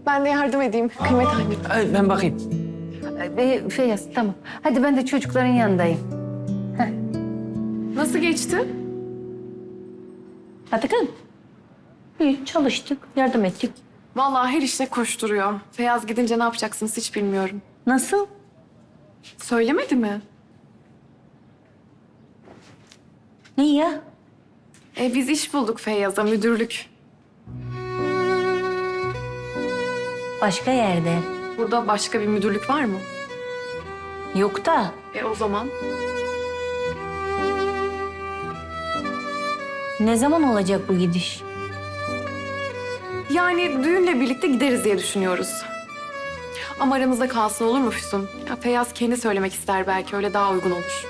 Ben de yardım edeyim Kıymet anne. Ay, ben bakayım. Feyyaz tamam. Hadi ben de çocukların yanındayım. Nasıl geçti? Atakan. İyi çalıştık, yardım ettik. Vallahi her işte koşturuyor. Feyyaz gidince ne yapacaksınız hiç bilmiyorum. Nasıl? Söylemedi mi? Ne ya? Biz iş bulduk Feyyaz'a, müdürlük. Başka yerde. Burada başka bir müdürlük var mı? Yok da. O zaman Ne zaman olacak bu gidiş? yani düğünle birlikte gideriz diye düşünüyoruz. Ama aramızda kalsın olur mu Füsun? Ya Feyyaz kendi söylemek ister belki, öyle daha uygun olur.